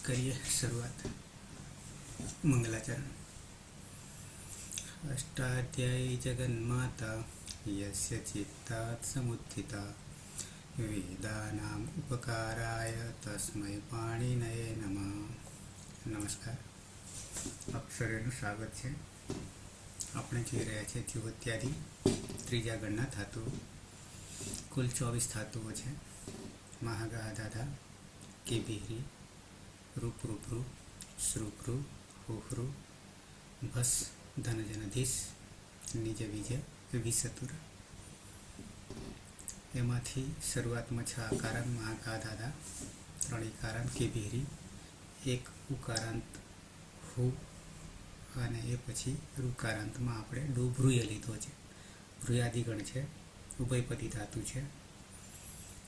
करिए शुरुआत। मंगलाचरण। अष्टाध्यायी जगन्माता यस्य चित्तात् समुत्थिता वेदानाम् उपकाराय तस्मै पाणिनये नमः। नमस्कार, અક્ષરેનું સ્વાગત છે। આપણે જોઈ રહ્યા છીએ ચુવત્યાદી ત્રીજા ગણના ધાતુઓ। કુલ 24 ધાતુઓ છે। મહાગા દાદા કેબિહરી રૂપ રૂપરૂ શ્રુકૃ હુહૃ ભસ ધનજનધીશ નિજ વિજય વિસતુર। એમાંથી શરૂઆતમાં 6 આકારાંત મહાગા દાદા, 3 ઇકારાંત કેબિહરી, 1 ઉકારાંત હુ અને એ પછી ઋકારાંતમાં આપણે ડૂભૃય લીધો છે। ભૃયાદિગણ છે, ઉભયપદી ધાતુ છે।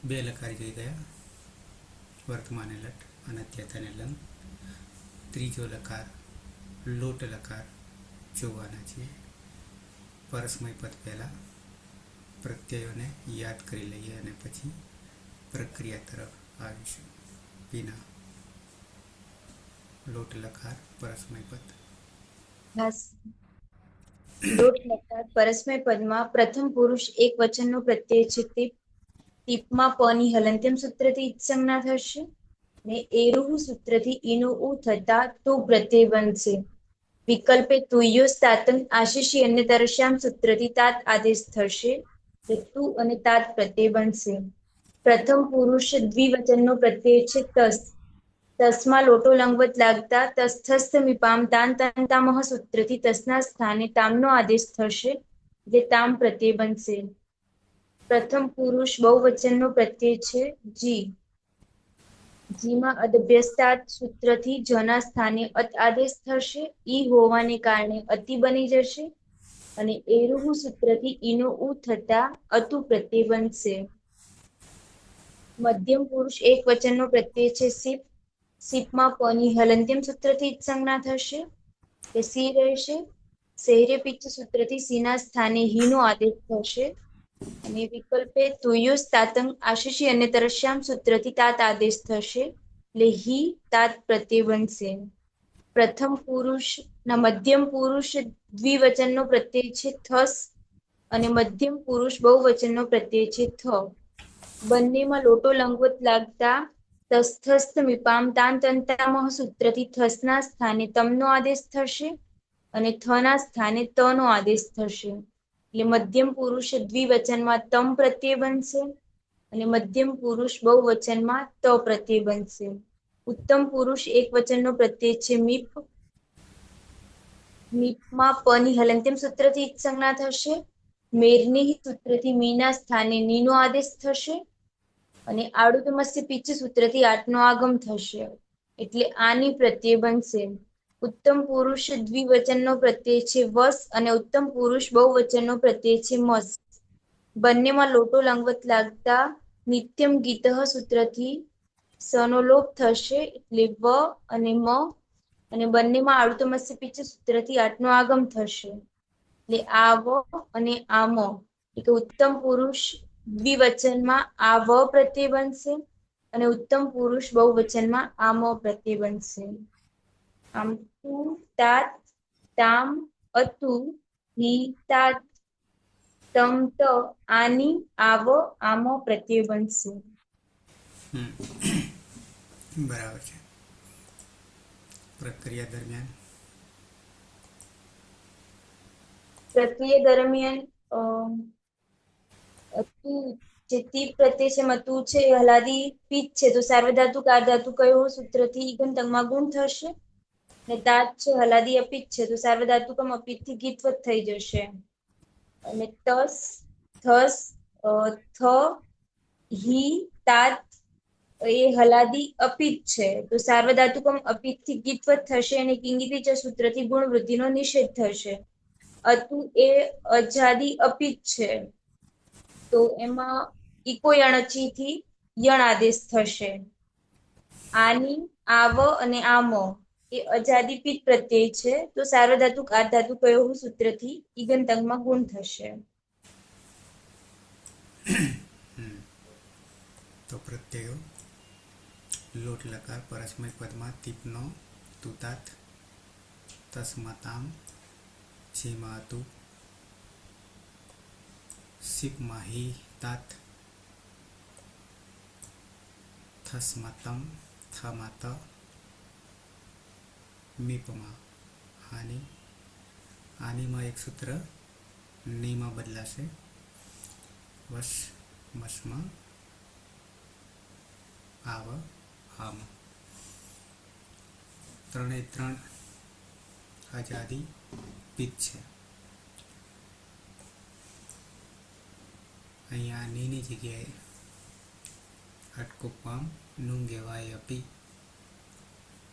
2 લકાર જોઈ ગયા, વર્તમાને લટ અને અત્યતાને લંગ। ત્રીજો લકાર લોટ લકાર જોવાના છે। પરસ્મય પદ પહેલાં પ્રત્યયોને યાદ કરી લઈએ અને પછી પ્રક્રિયા તરફ આવીશું। વિના લોટ લકાર પરસ્મય પદ। લોટ લકાર પરસ્મય પદમાં પ્રથમ પુરુષ એક વચનનો પ્રત્યય છે તે ટીપમાં પની હલંત્યમ સૂત્રથી ઇત્સંજ્ઞા થશે ને એરુહુ સૂત્રથી ઈનો ઉ થતા તુ પ્રત્યય બનશે। વિકલ્પે તુય્યો તાતંગ આશીષી અને તરશ્યામ સૂત્રથી તાત આદેશ થશે તે તુ અને તાત પ્રત્યય બનશે। પ્રથમ પુરુષ દ્વિવચનનો પ્રત્યય છે તસ। તસમાં લોટો લંગવત લાગતા તસ્થસ્થ મીપામ તાન તંતામહ સૂત્રથી તસના સ્થાને તામનો આદેશ થશે જે તામ પ્રત્યય બનશે। પ્રથમ પુરુષ બહુવચનનો પ્રત્યય છે જી। જીમાં અદભ્યસ્તાત સૂત્રથી જના સ્થાને અત આદેશ થશે। ઈ હોવાને કારણે અતિ બની જશે અને એરુહુ સૂત્રથી ઈનો ઉ થતા અતુ પ્રત્યય બનશે। મધ્યમ પુરુષ એક વચનનો પ્રત્યય છે સિપ। સિપમાં પની હલંત્યમ સૂત્રથી ઇત્સંજ્ઞા થશે તે સી રહેશે। શહેરે પિચ્ચ સૂત્રથી સીના સ્થાને હીનો આદેશ થશે અને વિકલ્પે તુય્યો તાતંગ આશીષી અને તરશ્યામ સૂત્રથી તાત આદેશ થશે એટલે હી તાત પ્રત્યય બનશે। પ્રથમ પુરુષના મધ્યમ પુરુષ દ્વિવચનનો પ્રત્યય છે થસ અને મધ્યમ પુરુષ બહુવચનનો પ્રત્યય છે થ। બંનેમાં લોટો લંગવત લાગતા તસ્થસ્થ મીપામ તાન તંતામહ સૂત્રથી થસના સ્થાને તમનો આદેશ થશે અને થના સ્થાને તનો આદેશ થશે એટલે મધ્યમ પુરુષ દ્વિવચનમાં તમ પ્રત્યય બનશે અને મધ્યમ પુરુષ બહુવચનમાં ત પ્રત્યય બનશે। ઉત્તમ પુરુષ એક વચનનો પ્રત્યય છે મીપ। મીપમાં પની હલંત્યમ સૂત્રથી ઇત્સંજ્ઞા થશે। મેરની સૂત્રથી મીના સ્થાને નીનો આદેશ થશે અને આડુતમસ્ય પિચ્ચ સૂત્રથી આટનો આગમ થશે એટલે આની પ્રત્યય બનશે। ઉત્તમ પુરુષ દ્વિવચનનો પ્રત્યય છે વસ અને ઉત્તમ પુરુષ બહુવચનનો પ્રત્યય છે મસ। બંનેમાં લોટો લંગવત લાગતા નિત્યમ ગીતઃ સૂત્રથી સનો લોપ થશે એટલે વ અને મ અને બંનેમાં આડુતમસ્ય પિચ્ચ સૂત્રથી આટનો આગમ થશે એટલે આવ અને આમ એટલે ઉત્તમ પુરુષ દ્વિવચનમાં આ વ પ્રત્યય બનશે અને ઉત્તમ પુરુષ બહુવચનમાં આમ પ્રત્યય બનશે। આમ તુ તાત તામ અતુ હી તાત તમ ત આની આવ આમ પ્રત્યય બનશે। બરાબર છે। પ્રક્રિયા દરમિયાન જે તી પ્રત્યય છે મતુ છે હલાદી પીચ છે તો સાર્વધાતુક આર્ધાતુ કયો સૂત્રથી ઈગંતંગમાં ગુણ થશે ને તાત છે હલાદી અપિત છે તો સાર્વધાતુકમ અપિતથી ગીતવત થઈ જશે અને તસ થસ થ હી તાત એ હલાદી અપિત છે તો સાર્વધાતુકમ અપિતથી ગીતવત થશે અને કિંગિતી ચ સૂત્રથી ગુણ વૃદ્ધિનો નિષેધ થશે। અતુ એ અજાદી અપિત છે તો એમાં ઇકો યણચીથી યણ આદેશ થશે। આની આવ અને આમ એ અજાદિપિત પ્રત્યય છે તો સાર્વધાતુક આર્ધાતુ કયો સૂત્રથી ઈગંતંગમાં ગુણ થશે। તો પ્રત્યયો લોટ લકાર પરસ્મય પદમાં તીપનો તુતાત તસ્મતામ જીમાતુ સિપમાહી તાત થસ્મતમ થમત મીપમાં આનીમાં એક સૂત્ર નીમાં બદલાશે. વશ મસમાં આવ આમ ત્રણે ત્રણ આજાદી પીત છે. અહીંયા નીની જગ્યાએ હટકુપામ નુંગેવાય અપી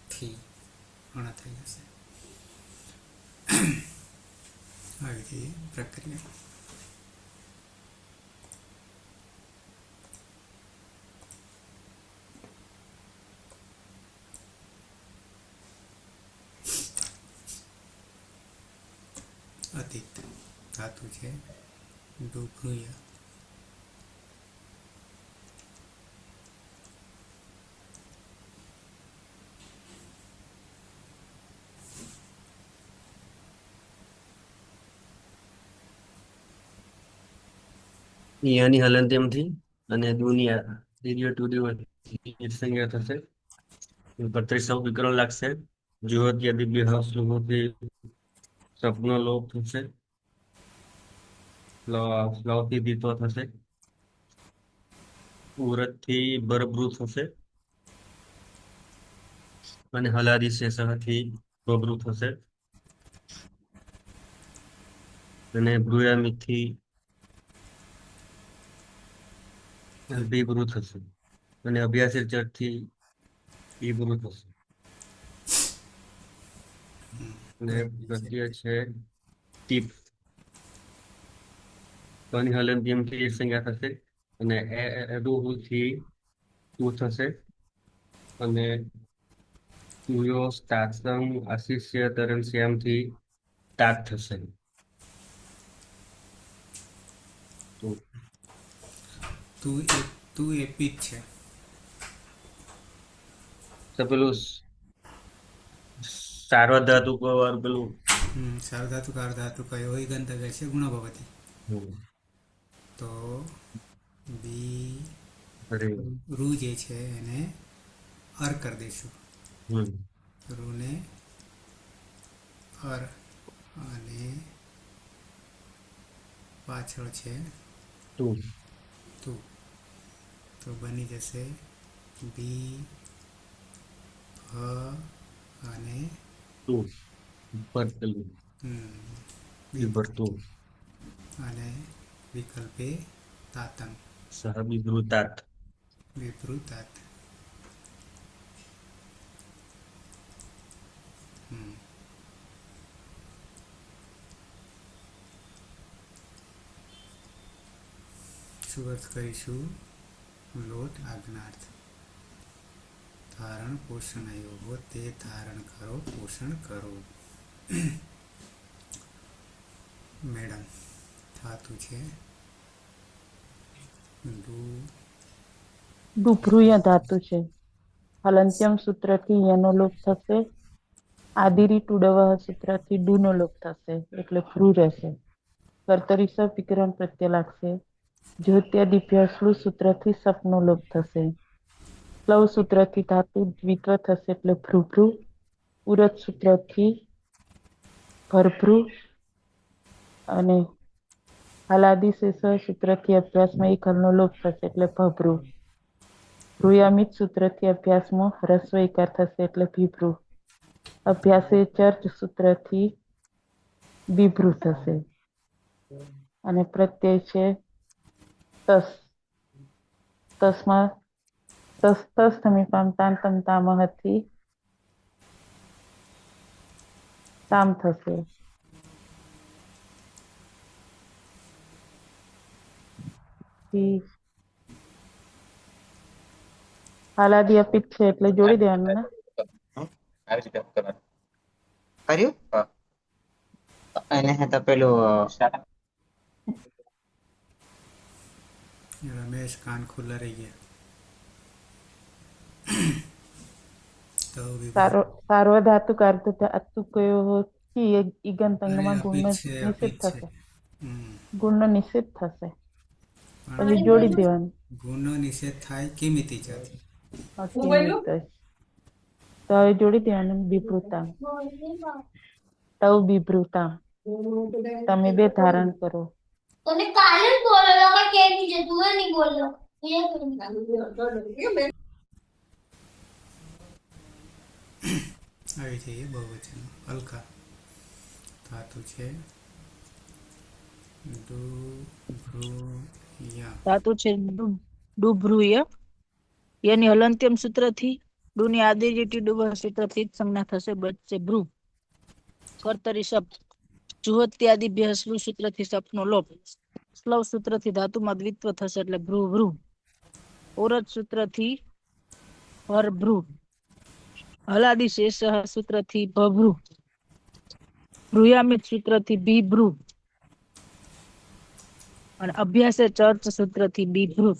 થી અણ થઈ જશે. આવી રીતે પ્રક્રિયા. અતીત ધાતુ છે ડુભ્રુય. યાની હલંત્યમથી અને દુનિયા દીર્ઘ ટુડી સંજ્ઞા થશે. ઉપર ત્રિસવ વિકરણ લાગશે. જુહોત્ય દિવ્ય સુહોથી સપનો લોપ થશે. ફ્લવથી દીતો થશે. ઉરતથી બરબ્રુ થશે અને હલાદી શેષથી બબ્રુ થશે અને ભ્રુયામીથી બીબ્રુ થશે અને અભ્યાસી ચડથી ઈબ્રુ થશે. અને પ્રત્યય છે ટીપ. પાણી હલંત્યમથી એક સંજ્ઞા થશે અને એડુથી ટુ થશે અને તુયો સ્ટાત્સમ આશિષ્ય તરણ શ્યામથી તાત થશે. તો તું એ પીત છે. પેલું સાર્વધાતુ પેલું સાર્વધાતુક અર્ધાતુક હોય ગંતવ્ય છે ગુણ ભવતી. તો બી રૂ જે છે એને અર કરી દઈશું. રૂને અર અને પાછળ છે તું તું. તો બની જશે બી હ અને તું ઉપર પેલું તું અને વિકલ્પે તાતમ સહ વિવૃતાત. વિપૃતાત. સુરત કરીશું લોટ આજ્ઞાર્થ. ધારણ પોષણ યોગો તે ધારણ કરો પોષણ કરો. મેડમ ધાતુ છે ડુભ્રુય ધાતુ છે. હલંત્યમ સૂત્રથી યનો લોપ થશે. આદિરી ટુડવહ સૂત્રથી ડુનો લોપ થશે એટલે ભ્રુ રહેશે. કર્તરી સ વિકરણ પ્રત્યય લાગશે. જ્યોત્યાદિભ્યસલું સૂત્રથી સપનો લોપ થશે. પ્લવ સૂત્રથી ધાતુ દ્વિત્વ થશે એટલે ભ્રુભ્રુ. ઉરત સૂત્રથી ભરભ્રુ અને હલાદિશેષ સૂત્રથી અભ્યાસમાં એક હલનો લોપ થશે એટલે ભભ્રુ. ભ્રુયામિત સૂત્રથી અભ્યાસમાં હ્રસ્વ એકાર થશે એટલે ભીભ્રુ. અભ્યાસે ચર્ચ સૂત્રથી બીભ્રુ થશે અને પ્રત્યય છે તસ. તસમાં તસ તસ સમીપામ તાંતમ તામહથી તામ થશે. હાલાદી અપિત છે એટલે જોડી દેવાનું ને. કર્યું એને હતા પેલું રમેશ કાન ખુલ્લા રહી ગયા. તો સાર્વધાતુક અર્ધધાતુકયોથી અરે ઈગંતંગમાં અપિત ગુણનો છે નિષેધ અપિત છે થશે. હમ. ગુણનો નિષેધ થશે. પણ પછી જોડી દેવાનું. ગુણનો નિષેધ થાય કિમિતી જથી. કિંમિત. તો હવે જોડી દેવાનું વિભૃતાંગ. તવ વિભૃતાંગ. તમે બે ધારણ કરો. તને કાલે જ બોલેલો કે કેવી છે તું નહીં બોલ્યો આવી જઈએ બહુવચન હલકા ધાતુ છે ડુ ભ્રુ યા. ધાતુ છે ડુભ્રુય. યની હલંત્યમ સૂત્રથી ડુની આદિરીટી ડુબ સૂત્રથી જ સંજ્ઞા થશે. બચશે ભ્રુ. કર્તરી શબ્દ જુહોત્યાદિભ્ય સ્લુ સૂત્રથી સપનો લોપ. સ્લવ સૂત્રથી ધાતુમાં દ્વિત્વ થશે એટલે ભ્રુ ભ્રુ. ઓરજ સૂત્રથી ભર ભ્રુ. હલાદી શેષ સૂત્રથી ભભ્રુ. ભ્રુયામિત સૂત્રથી બી ભ્રુ. અને અભ્યાસે ચર્ચ સૂત્રથી બી ભ્રુ.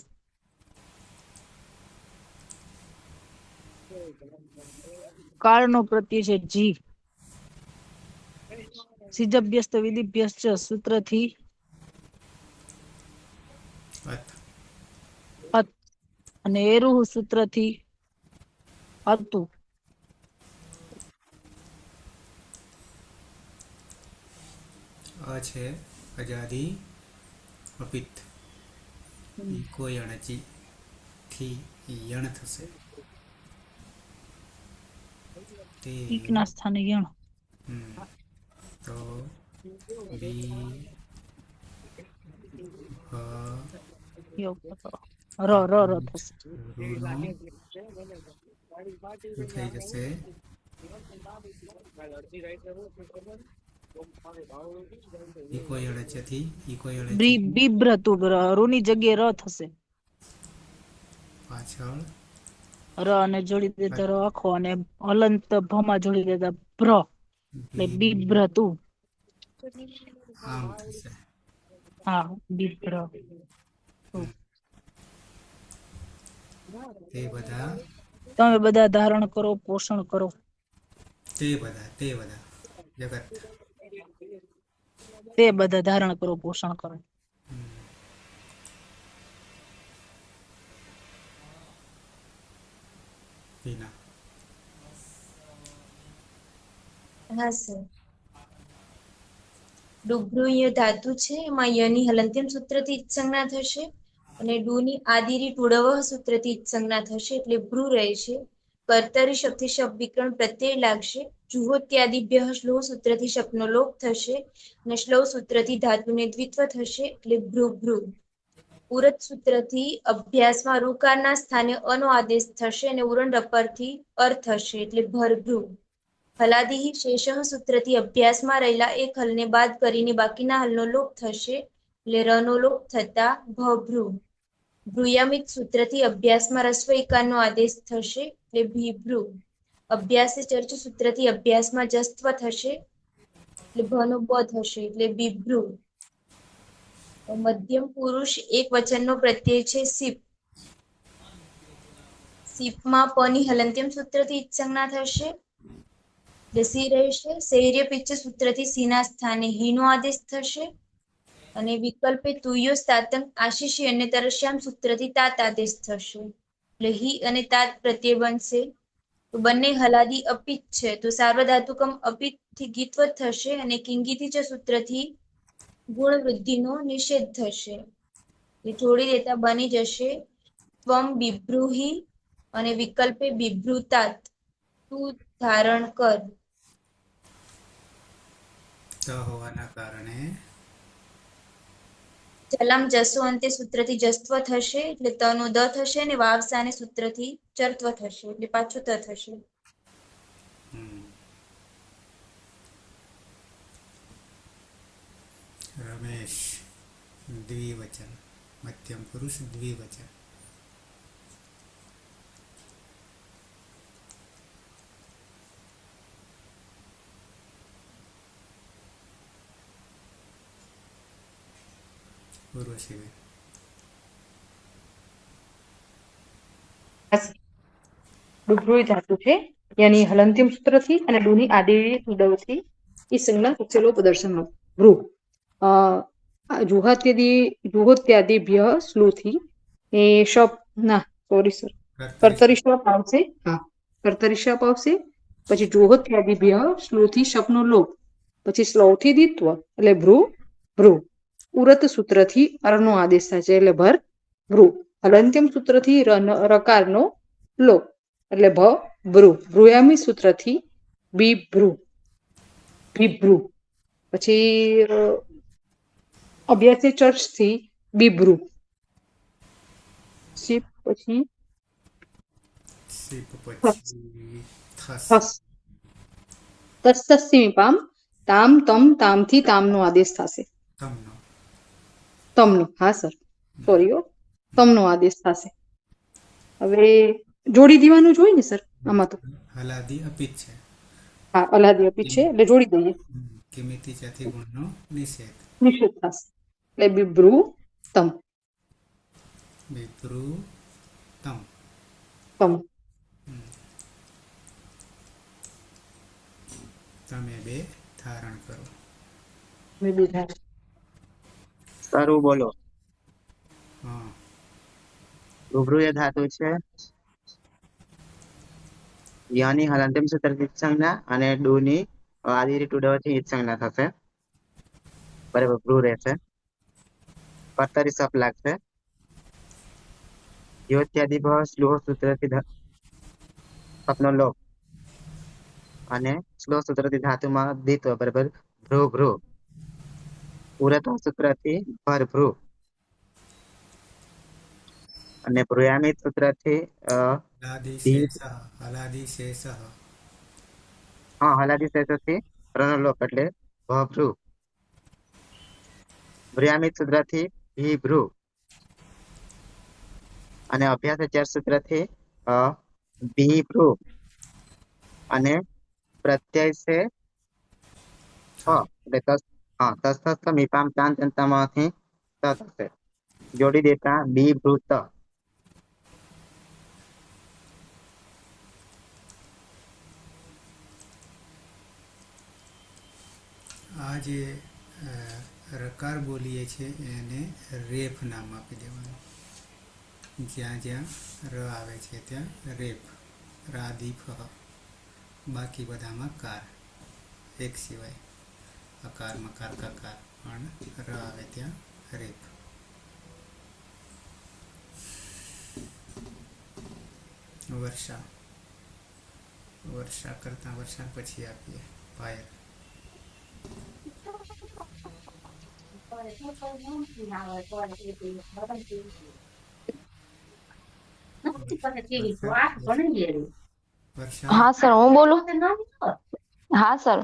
કાળનો પ્રત્યય છે જી. સિજભ્યસ્ત વિધિભ્યસ્ત સૂત્રથી અથ અત. અને એરુહ સૂત્રથી હતું. અ છે અજાદી અપિત. ઈકો યણચી થી યણ થશે. તે ઈકના સ્થાને યણ. હમ. તો બી યોગ ર થશે. રૂનું શું થઈ જશે ઈકો યણચથી ઈકો યણચી બીભ્રતું રૂની જગ્યાએ ર થશે. પાછળ ર અને જોડી દેતા ર આખો અને હલંત ભમાં જોડી દેતા ભ્ર એટલે બીભ્રતું. આમ થશે. હા બીભ્ર. તે બધા તમે બધા ધારણ કરો પોષણ કરો. તે બધા જગત. તે બધા ધારણ કરો પોષણ કરો. વિના હા સર. ડુભ્રુય ધાતુ છે એમાં યની હલંત્યમ સૂત્રથી જ સંજ્ઞા થશે અને ડુની આદિરી ટુડવ સૂત્રથી જ સંજ્ઞા થશે એટલે ભ્રુ રહેશે. કર્તરી શબ્દથી શબ્દ વિકરણ પ્રત્યય લાગશે. જુહોત્યાદિભ્ય શ્લોહ સૂત્રથી શબ્દનો લોપ થશે અને શ્લોહ સૂત્રથી ધાતુને દ્વિત્વ થશે એટલે ભ્રુ ભ્રુ. ઉરત સૂત્રથી અભ્યાસમાં રુકારના સ્થાને અનો આદેશ થશે અને ઉરણ રપરથી અર થશે એટલે ભરભ્રુ. હલાદી શેષ સૂત્રથી અભ્યાસમાં રહેલા એક હલને બાદ કરીને બાકીના હલનો લોપ થશે એટલે રનો લોપ થતા ભભ્રુ. ભ્રુયામિત સૂત્રથી અભ્યાસમાં રસ્વ ઇકારનો આદેશ થશે એટલે ભીભ્રુ. અભ્યાસે ચર્ચ સૂત્રથી અભ્યાસમાં જસ્ત્વ થશે એટલે ભનો બ થશે એટલે બીભ્રુ. મધ્યમ પુરુષ એક વચનનો પ્રત્યય છે સીપ. સીપમાં પની હલંત્યમ સૂત્રથી સંજ્ઞા થશે એટલે સી રહેશે. શૈર્ય પિચ્ચ સૂત્રથી સીના સ્થાને હીનો આદેશ થશે અને વિકલ્પે તુયો તાતંક આશીષી અને તરશ્યામ સૂત્રથી તાત આદેશ થશે એટલે હી અને તાત પ્રત્યય બનશે. તો બંને હલાદી અપિત છે તો સાર્વધાતુકમ અપિત થી ગીત્વ થશે અને કિંગીથી ચ સૂત્રથી ગુણ વૃદ્ધિનો નિષેધ થશે. એ જોડી દેતા બની જશે ત્વમ બિભ્રુહિ અને વિકલ્પે બિભ્રુતાત. તું ધારણ કર. ત હોવાના કારણે ચલામ જસો અંતે સૂત્રથી જસ્ત્વ થશે એટલે તનો દ થશે અને વાવસાને સૂત્રથી ચર્ત્વ થશે એટલે પાછું ત થશે. રમેશ દ્વિવચન મધ્યમ પુરુષ દ્વિવચન. પૂર્વ શિબિર ડુભ્રુય ધાતુ છે યની હલંત્યમ સૂત્રથી અને ડુની આદિ ઉદવથી ઈ સંજ્ઞા ઉચ્ચલો પ્રદર્શનનો ભ્રુ જુહોત્યાદિભ્ય સ્લુથી એ શપ ના સોરી સર કર્તરી શપ આવશે. હા, કર્તરી શપ આવશે. પછી જુહોત્યાદિભ્ય સ્લુથી શપનો લોપ, પછી સ્લૌથી દિત્વ એટલે ભ્રુ. ઉરત સૂત્રથી અરનો આદેશ થાય છે એટલે ભ્રુ. હલંત્યમ સૂત્રથી રકારનો લોપ એટલે ભ્રુ. ભ્રુયામી સૂત્રથી બિભ્રુ. પછી અભ્યાસી ચર્ચથી બિભ્રુ. પછી શીપ પછી થસ. તસ્મીપામ તામ તમ તામથી તામનો આદેશ થશે. તમનો, હા સર, સોરી, તમનો આદેશ થશે. હવે જોડી દેવાનું જોઈએ ને સર આમાં તો. હલાદી અપિત છે. હા, અલાદી અપિત છે એટલે જોડી દઈએ. કિમિતિ જાતિ ગુણનો નિષેધ થશે એટલે બિભ્રુ તમ. તમે બે ધારણ કરો. સારું બોલો. હા, રૂબરૂ એ ધાતુ છે. યની હલંત્યમ સૂત્રથી સંજ્ઞા અને ડુની આદિ ટુડવથી સંજ્ઞા થશે. બરાબર, ભ્રુ રહેશે. કર્તરી સપ લાગશે. યોત્યાદિ સ્લોહ સૂત્રથી સપનો લોપ અને સ્લોહ સૂત્રથી ધાતુમાં દ્વિત્વ બરાબર ભ્રુ. ઉરત સૂત્રથી ભ્રુ અને ભ્રુયામી સૂત્રથી હલાદી શેષ હલાદી શેષથી રણલોપ એટલે ભ્રુ. ભ્રુયામી સૂત્રથી ભ્રુ અને અભ્યાસ ચાર સૂત્રથી ભ્રુ અને પ્રત્યય છે એટલે મીપામ ચાંતમાંથી થશે. જોડી દેતા બિભૃત. આ જે રકાર બોલીએ છે એને રેફ નામ આપી દેવાનું. જ્યાં જ્યાં ર આવે છે ત્યાં રેફ, રાદીફ. બાકી બધામાં કાર, એક સિવાય અકાર મકાર કકાર, પણ ર આવે ત્યાં રેફ. વર્ષા કરતા વર્ષા પછી આપીએ પાયલ. હા સર, હું બોલું. હા સર,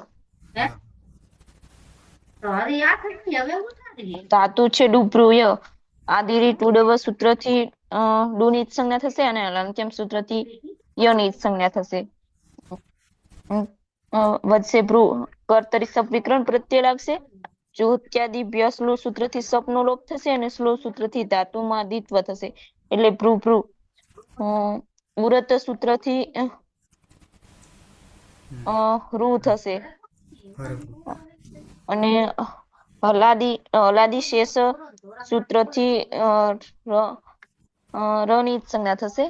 ધાતુ છે ડુભ્રુય. આદિરી ટુડવ સૂત્રથી ડુની સંજ્ઞા થશે અને હલંત્યમ સૂત્રથી યની સંજ્ઞા થશે. વધશે ભ્રુ. કર્તરી સપ વિકરણ પ્રત્યય લાગશે. જુહોત્યાદિ સ્લો સૂત્રથી સપનો લોપ થશે અને સ્લો સૂત્રથી ધાતુમાં દ્વિત્વ થશે એટલે ભ્રુ. ઉરત સૂત્રથી રૂ થશે અને હલાદી શેષ સૂત્રથી રની સંજ્ઞા થશે.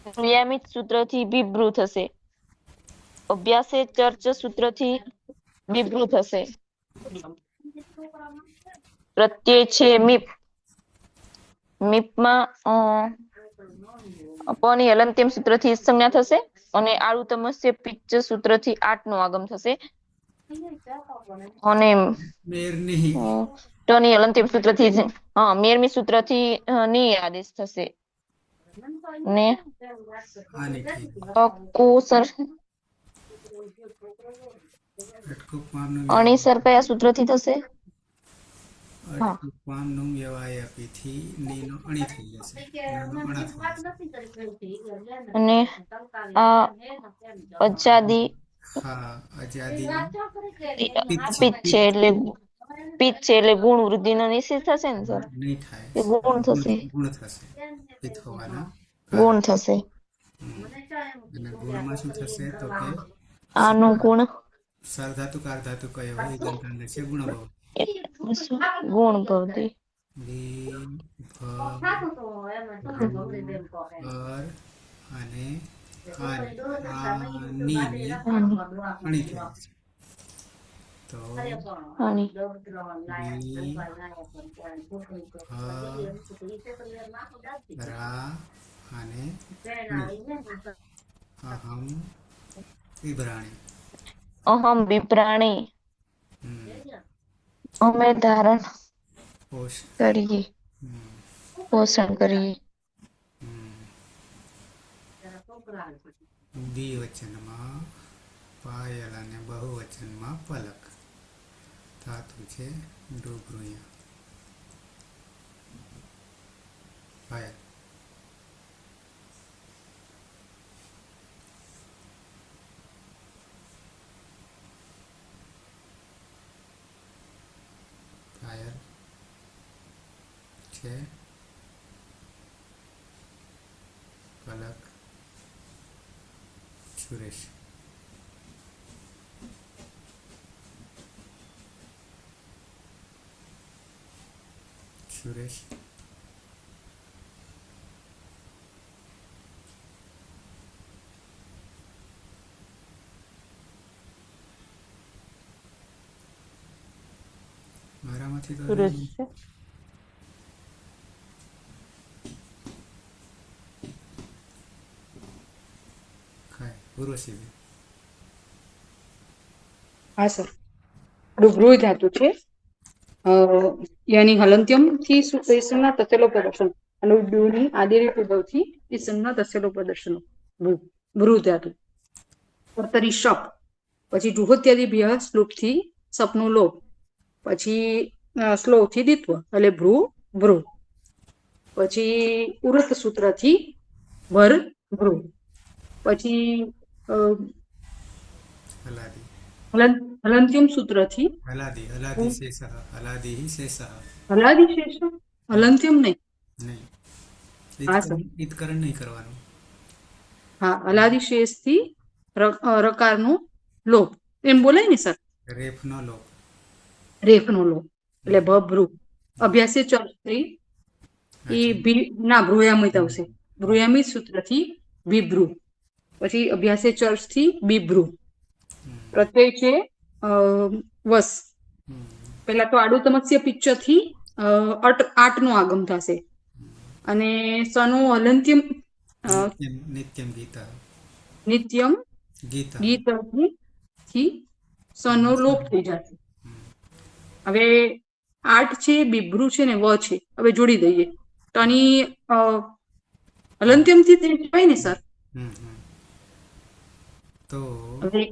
નિયમિત સૂત્રથી બિભ્રુ થશે. અભ્યાસે ચર્ચ સૂત્રથી બિભ્રુ થશે. પ્રત્યય છે મીપ. મીપમાં પની હલંત્યમ સૂત્રથી સંજ્ઞા થશે અને આળુતમસ્ય પિચ્ચ સૂત્રથી 8 નું આગમ થશે અને ટની હલંત્યમ સૂત્રથી મેરમી સૂત્રથી ની આદેશ થશે ને સર અણી સર કયા સૂત્રથી થશે? પામનું વ્યવાય આપીથી નીનો અણી થઈ જશે, અને આ અજાદી પિત્ત છે એટલે ગુણ વૃદ્ધિ નો નિશ્ચિત થશે ને સર? નહીં થાય, ગુણ થશે. ગુણ થશે, પિત્ત હોવાના ગુણ થશે. અને ગુણમાં શું થશે તો કે આનો ગુણ સરધાતુ કારધાતુ કયો હોય એ ગંધાંગ છે ગુણભવ. ગુણ ભવતી અર અને આની અણી થઈ છે. તો આની રા અને અહમ વિભ્રાણી. અહમ વિપ્રાણી હમ. અમે ધારણ પોષ કરીએ, હમ. પોષણ કરીએ. હમ. દ્વિવચનમાં પાયલ અને બહુવચનમાં પલક. ધાતુ છે ડુભૃય. પાયલ પાયલ છે પલક સુરેશ. સુરેશ મારામાંથી તો સુરેશ છે. ખાય ઉર્વશી. હા સર ડુભૃ ધાતુ છે. યાની હલંત્યમ થી સંજ્ઞા તસેલો પ્રદર્શન અને ડુની આદિરી ઉદવથી એ સંજ્ઞા તસેલો પ્રદર્શન. ભ્રુ ધાતુ કર્તરી શપ, પછી જુહોત્યાદિ ભ્ય શ્લોક થી સપનો લોપ, પછી શ્લોક થી દિત્વ એટલે ભ્રુ, પછી ઉરત સૂત્ર થી ભર ભ્રુ, પછી હલાદી હલંત્યમ સૂત્ર થી હલાદી શેષ હલાદી શેષ હલાદી શેષ હલંત્યમ નહીં. નહીં હા સર ઈતકરણ નહીં કરવાનું. હા હલાદી શેષ થી રકારનો લોપ એમ બોલાય ને સર. રેફનો લોપ. રેફનો લોપ એટલે ભ્રુ. અભ્યાસે ચર્ત્રી એ ભી ના ભ્રુયામિત આવશે. ભ્રુયામિત સૂત્ર થી વિભ્રુ, પછી અભ્યાસે ચર્ચ થી બિભ્રુ. પ્રત્યય છે વસ. પેલા તો આડુ તમસ્ય પિચ્ચ થી 8 નો આગમ થશે અને સનો હલંત્યમ નિત્યમ ગીતા નિત્યમ ગીતા ગીત થી સનો લોપ થઈ જશે. હવે 8 છે બિભ્રુ છે ને વ છે. હવે જોડી દઈએ તો આની હલંત્યમ થી થઈ જાય ને સર. તો હવે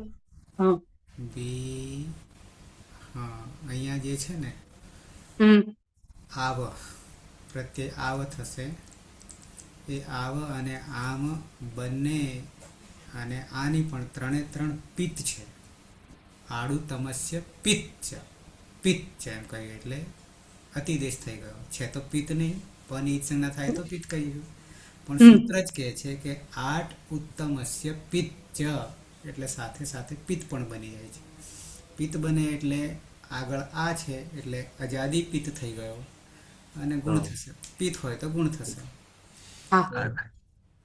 હા બી હા અહીંયા જે છે ને આવ પ્રત્યય આવ થશે. એ આવ અને આમ બંને અને આની પણ 3 પિત્ત છે. આડુ તમસ્ય પિત્ત છે. પિત્ત છે એમ કહીએ એટલે અતિદેશ થઈ ગયો છે તો પિત્ત નહીં. પણ સંજ્ઞા થાય તો પિત્ત કહીશું. પણ સૂત્ર જ કહે છે કે 8 ઉત્તમસ્ય પિત્ત એટલે સાથે સાથે પિત્ત પણ બની જાય છે. પિત્ત બને એટલે આગળ આ છે એટલે અજાદી પિત્ત થઈ ગયો અને ગુણ થશે. પિત્ત હોય તો ગુણ થશે.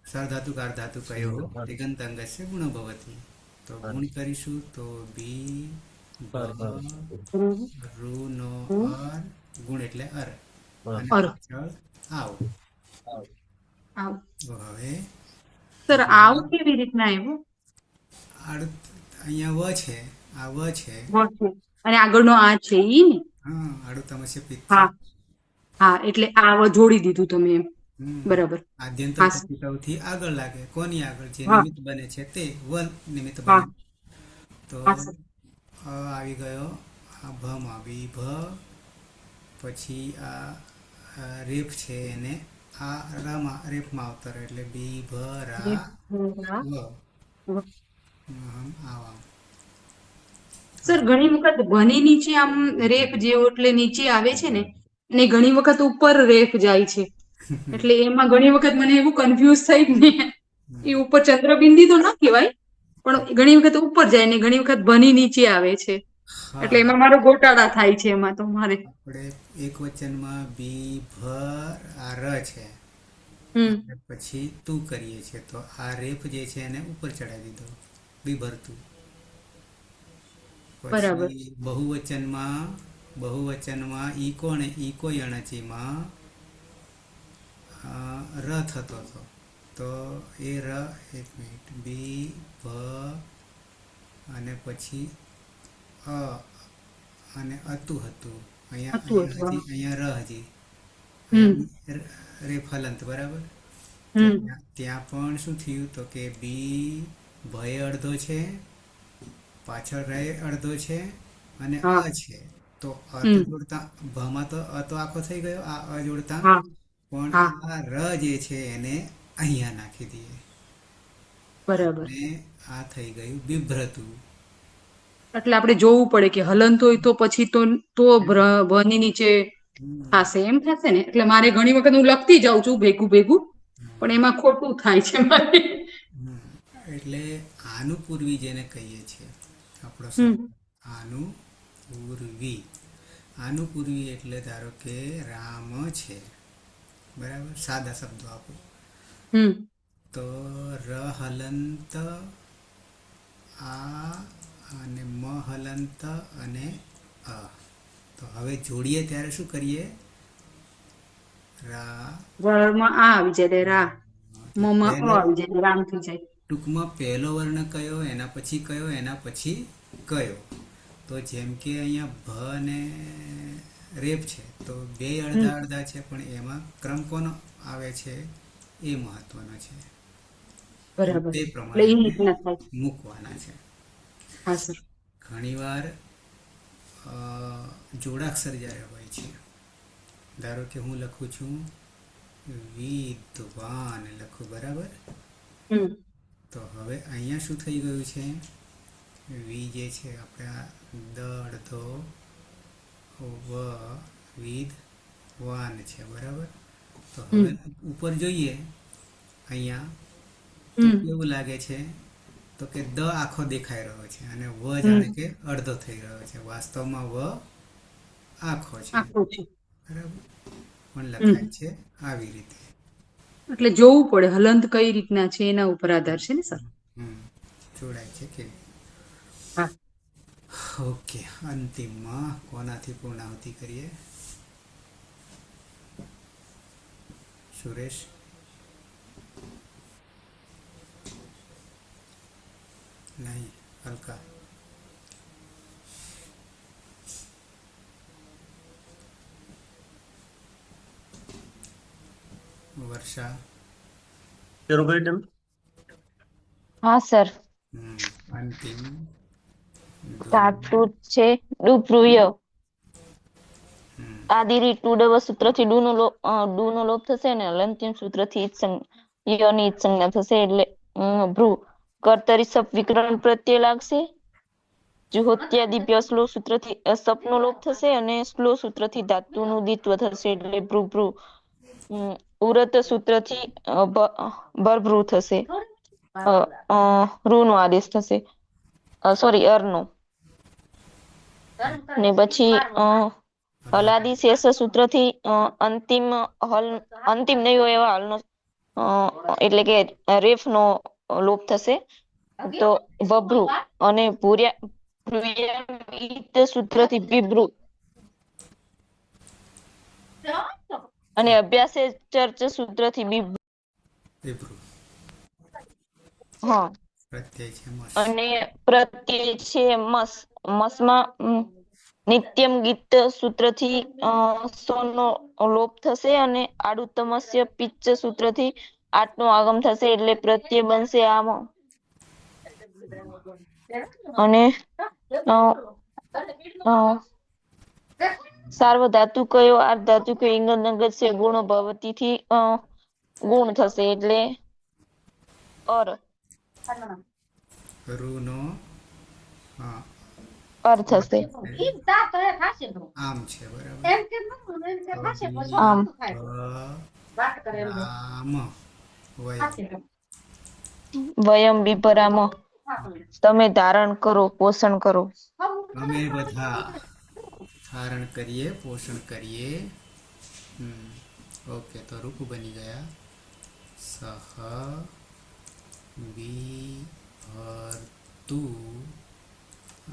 સરધાતુ કારધાતુ કયો દિગંત અંગસ્ય ગુણ ભવતી. તો ગુણ કરીશું તો બી રૂ નો અર ગુણ એટલે અર અને પાછળ આવ. હવે સર આવ કેવી રીતના આવ્યું? અહીંયા વ છે, આ વ છે અને આગળનો આ છે ઈ ને. હા આડુ તમસ્ય પિત્ત. હા હા એટલે આ જોડી દીધું તમે એમ. બરાબર. આદ્યંત થી આગળ લાગે. કોની આગળ? જે નિમિત્ત બને છે તે વ નિમિત્ત બને. તો આવી ગયો આ ભમાં બી ભ, પછી આ રેફ છે એને આ રામાં રેફમાં અવતરે એટલે બી ભ રા આવા. સર ઘણી વખત ભની નીચે આમ રેફ જેવો એટલે નીચે આવે છે ને, અને ઘણી વખત ઉપર રેફ જાય છે એટલે એમાં ઘણી વખત મને એવું કન્ફ્યુઝ થઈ જ ને એ ઉપર ચંદ્રબિંદી તો ના કહેવાય પણ ઘણી વખત ઉપર જાય ને ઘણી વખત ભની નીચે આવે છે હા એટલે એમાં મારો ગોટાળા થાય છે એમાં તો મારે આપણે એક વચનમાં બી ભર આ ર છે હમ અને પછી તું કરીએ છીએ તો આ રેફ જે છે એને ઉપર ચડાવી દીધો બી ભરતું. બરાબર પછી બહુવચનમાં ઈકો અને ઈકો અણચીમાં ર થતો હતો તો એ ર એક મિનિટ બી ભ અને પછી અ અને અતું હતું હતું હતું અહીંયા હજી હમ રેફ હલંત બરાબર. તો હમ ત્યાં પણ શું થયું તો કે બી ભય અડધો છે, પાછળ રહે અડધો છે અને હા અ છે. તો અ તો હમ જોડતા ભમાં તો અ તો આખો થઈ ગયો આ અ જોડતા, હા પણ હા આ ર જે છે એને અહીંયા નાખી દઈએ બરાબર અને આ થઈ ગયું બિભ્રતું. એટલે આપણે જોવું પડે કે હલંત હોય તો પછી તો ભની નીચે હમ. થશે એમ થશે ને એટલે મારે ઘણી વખત હું લખતી જાઉં છું ભેગું ભેગું પણ એમાં ખોટું થાય છે મારે હમ. એટલે આનું પૂર્વી જેને કહીએ છીએ આપણો હમ શબ્દ આનું પૂર્વી. આનું પૂર્વી એટલે ધારો કે રામ છે બરાબર, સાદા શબ્દો આપો હમ તો ર હલંત આ અને મ હલંત અને અ. તો હવે જોડીએ ત્યારે શું કરીએ? રા વળમાં આ આવી જાય રા એટલે મમાં અ પહેલો આવી જાય રામ થઈ જાય ટૂંકમાં પહેલો વર્ણ કયો, એના પછી કયો, એના પછી કયો. તો જેમ કે અહીંયા ભ ને રેપ છે તો બે હમ અડધા અડધા છે પણ એમાં ક્રમ કોનો આવે છે એ મહત્વનો છે. બરાબર તે એટલે પ્રમાણે એ આપણે રીતના થાય મૂકવાના છે. હા સર ઘણીવાર જોડાક્ષર જ્યારે હોય છે, ધારો કે હું લખું છું વિદ્વાન લખું બરાબર. હમ તો હવે અહીંયા શું થઈ ગયું છે? વી જે છે આપણે આ દ અડધો વ વિદ વાન છે બરાબર. તો હવે ઉપર જોઈએ અહીંયા તો હમ કેવું લાગે છે તો કે દ આખો દેખાઈ રહ્યો છે અને વ જાણે કે અડધો થઈ રહ્યો છે. વાસ્તવમાં વ આખો છે આખું છે બરાબર, પણ હમ લખાય છે આવી રીતે. એટલે જોવું પડે હલંત કઈ રીતના છે એના ઉપર આધાર છે ને સર હમ જોડાય છે કે હા ઓકે. અંતિમમાં કોનાથી પૂર્ણાહુતિ કરીએ? સુરેશ? નહીં, હલકા? વર્ષા? ચરુભાઈ તમે હા સર. અંતિમ ધાતુ છે ડુપ્રુય. હમ. આદિરી ટુ ડવ સૂત્રથી ડુ નો લોપ થશે અને અંતિમ સૂત્રથી યની સંજ્ઞા થશે એટલે ભ્રુ. કર્તરી સપ વિકરણ પ્રત્યય લાગશે. જુહોત્યાદિ સ્લો સૂત્રથી સપનો લોપ થશે અને સ્લો સૂત્રથી ધાતુનું દ્વિત્વ થશે એટલે ભ્રુ ભ્રુ. ઉરત સૂત્રથી ભરભ્રુ થશે. રૂ નો આદેશ થશે, સોરી અરનો. ને પછી હલાદી શેષ સૂત્રથી અંતિમ નહીં હોય એવા હલનો એટલે કે રેફ નો લોપ થશે તો બભ્રુ. અને ભૂર્યા સૂત્રથી બિભ્રુ. અને અભ્યાસ ચર્ચ સૂત્રથી વિભ્રુ. હા પ્રત્યય છે મસ. અને પ્રત્યય છે મસમાં નિત્યમ ગીત સૂત્રથી સોનો લોપ થશે અને આડુતમસ્ય પિચ્ચ સૂત્રથી આઠ નો આગમ થશે એટલે પ્રત્યય બનશે આમાં. અને સાર્વધાતુ કયો અર્ધાતુ કયો ઇંગનગત છે ગુણો ભવતીથી ગુણ થશે એટલે અર. રૂનો હા અર થશે. આમ છે બરાબર. આમ ભ રામ વયમ વયમ બિભરામ તમે ધારણ કરો પોષણ કરો અમે બધા ધારણ કરીએ પોષણ કરીએ ઓકે તો રૂપ બની ગયા સહ વિભર્તુ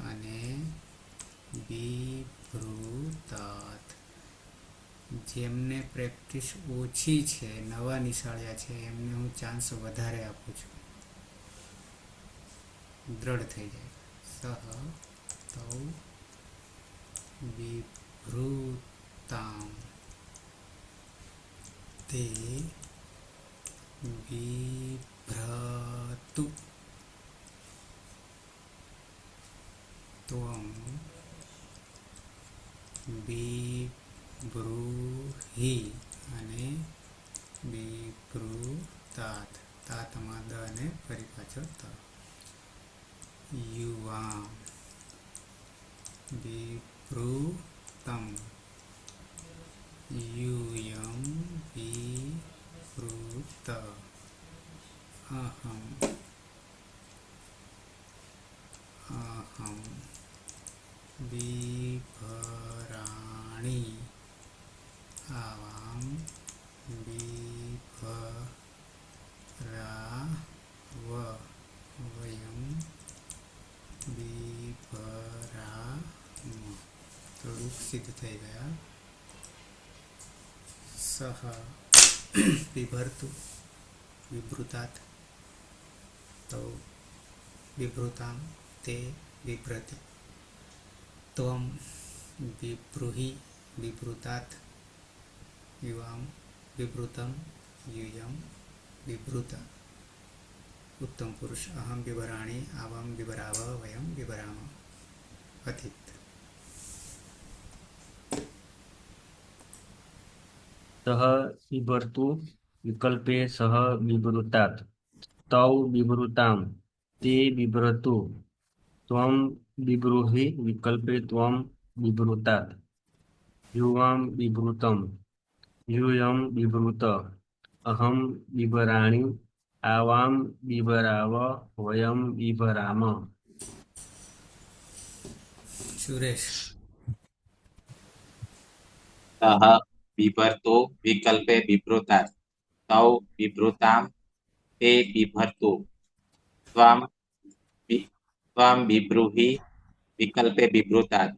અને વિભૃતાત. જેમને પ્રેક્ટિસ ઓછી છે, નવા નિશાળ્યા છે, એમને હું ચાન્સ વધારે આપું છું, દ્રઢ થઈ જાય. સહ તૌ વિભૃતામ તે વિભ્રતુ ત્વમ વિબ્રૂહિ અને વિબ્રૂતાત. તાતમાં દ અને ફરી પાછો ત. યુવામ વિબ્રૂતમ यूयं विवृत अहं विभराणि आवां विभराव वयं विभराम. तो रूप सिद्ध થઈ ગયા. सह बिभर्तु विभृतात् तौ विभृतां ते बिभ्रति त्वं बिभ्रूहि विभृतात् युवां विभृतं यूयं विभृत. उत्तम पुरुष अहम बिभराणि आवां बिभराव वयं बिभराम. अतीत. सह बिभर्तु विकल्पे सह बिभृतात् तौ बिभृतां ते बिभ्रतु त्वं बिभ्रूहि विकल्पे त्वं बिभृतात् युवां बिभृतं यूयं बिभृत अहं बिभराणि आवां बिभराव वयं बिभराम. सुरेश. सः बिभर्तु विकल्पे बिभृतात् तौ बिभृतां ते बिभर्तु त्वं बिभ्रूहि विकल्पे बिभृतात्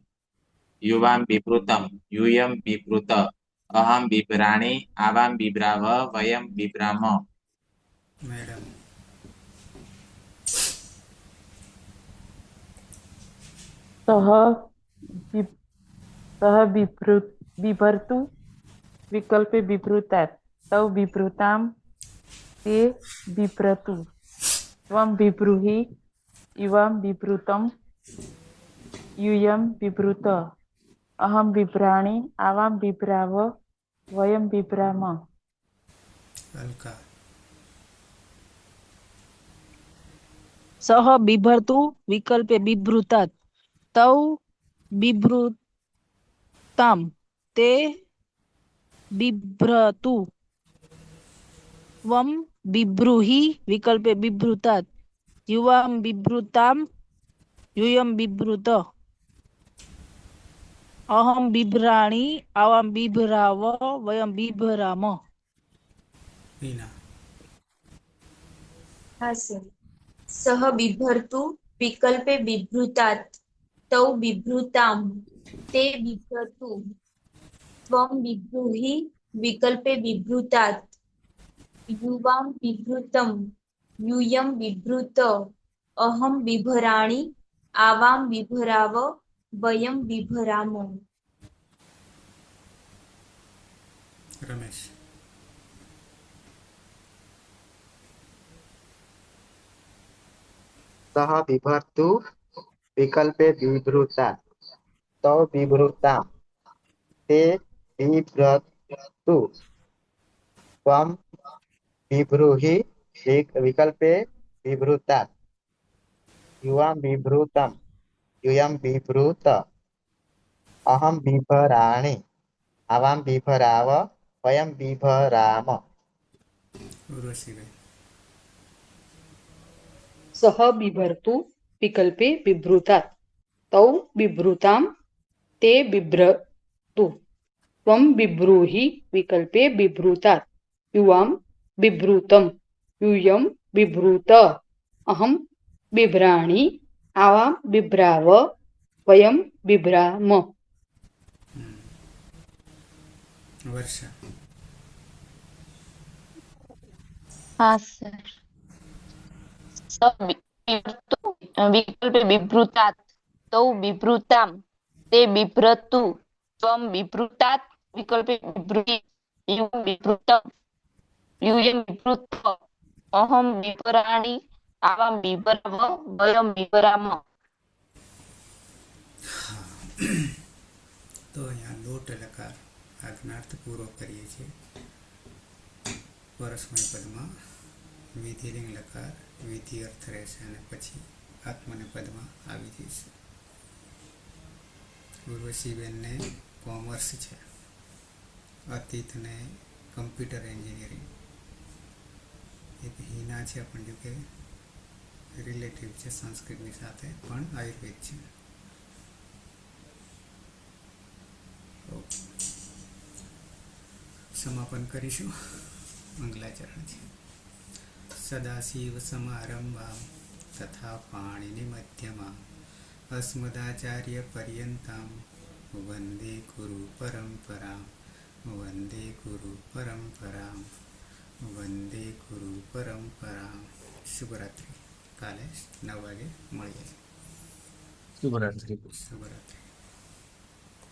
युवां बिभृतं यूयं बिभृत अहं बिभराणि आवां बिभ्राव वयं बिभ्राम. मैडम. सह बिभर्तु विकल्पे बिभृतात् तौ बिभृतां ते बिभ्रतु त्वं बिभ्रूहि युवां बिभृतं यूयं बिभृत अहं बिभराणि आवां बिभ्राव वयं बिभ्राम. अलका. सह बिभर्तु विकल्पे बिभृतात् तौ बिभृतां ते बिभ्रतु त्वं बिभ्रूहि विकल्पे बिभृतात् युवां बिभृतां यूयं बिभृत अहं बिभराणि आवां बिभ्राव वयं बिभराम. मीना. હા સર. સહ બિભર્તુ વિકલ્પે બિભૃતાत् તૌ બિભૃતામ તે બિભ્રતુ ત્વં બિભ્રૂહિ વિકલ્પે બિભૃતાत् યુવાં બિભૃतं यूयं बिभृत अहं बिभराणि आवां बिभराव वयं बिभराम. रमेश. सह बिभर्तु विकल्पे बिभृतात् तौ बिभृतां ते बिभ्रतु त्वं बिभ्रूहि विकल्पे बिभृतात् युवां बिभृतं यूयं बिभृत अहं बिभराणि आवां बिभराव वयं बिभराम. ઉર્વશીબેન. સહ બિભર્તુ વિકલ્પે બિભ્રુતાत् તૌ બિભ્રુતામ તે બિભ્રતુ ત્વમ બિભ્રૂહિ વિકલ્પે બિભ્રુતાत् યુવામ બિભ્રુતમ यूयम बिभ्रूत अहम बिभ्राणि आवाम बिभ्राव वयम बिभ्राम. વર્ષા. હા સર વિકલ્પે બિભ્રુતાत् તૌ બિભ્રુતામ તે બિભ્રતુ ત્વમ બિભ્રુતાत् વિકલ્પે બિભ્રુતિ યુયમ બિભ્રુતમ યુયમ બિભ્રુત અહમ બિભરાણિ આવામ બિભરાવ વયમ બિભરામ. તો અહીંયા લોટ લકાર આજ્ઞાર્થ પૂરો કરીએ છીએ. પરસ્મય પદમાં વિધિલિંગ લકાર વિધિ અર્થ રહેશે અને પછી આત્મને પદમાં આવી જઈશે. ઉર્વશીબેનને કોમર્સ છે, અતીતને કમ્પ્યુટર એન્જિનિયરિંગ. એક હિના છે પણ જો કે રિલેટિવ છે સંસ્કૃતની સાથે, પણ આયુર્વેદ છે. સમાપન કરીશું. મંગલાચરણ છે. સદાશિવ સમારંભા તથા પાણીની મધ્યમાં અસ્મદાચાર્ય પર્યંતામ વંદે ગુરુ પરંપરામ વંદે ગુરુ પરંપરામ વંદે ગુરુ પરંપરામ. શુભરાત્રિ. કાલે 9 વાગે મળીએ. શુભરાત્રિ. શુભરાત્રિ.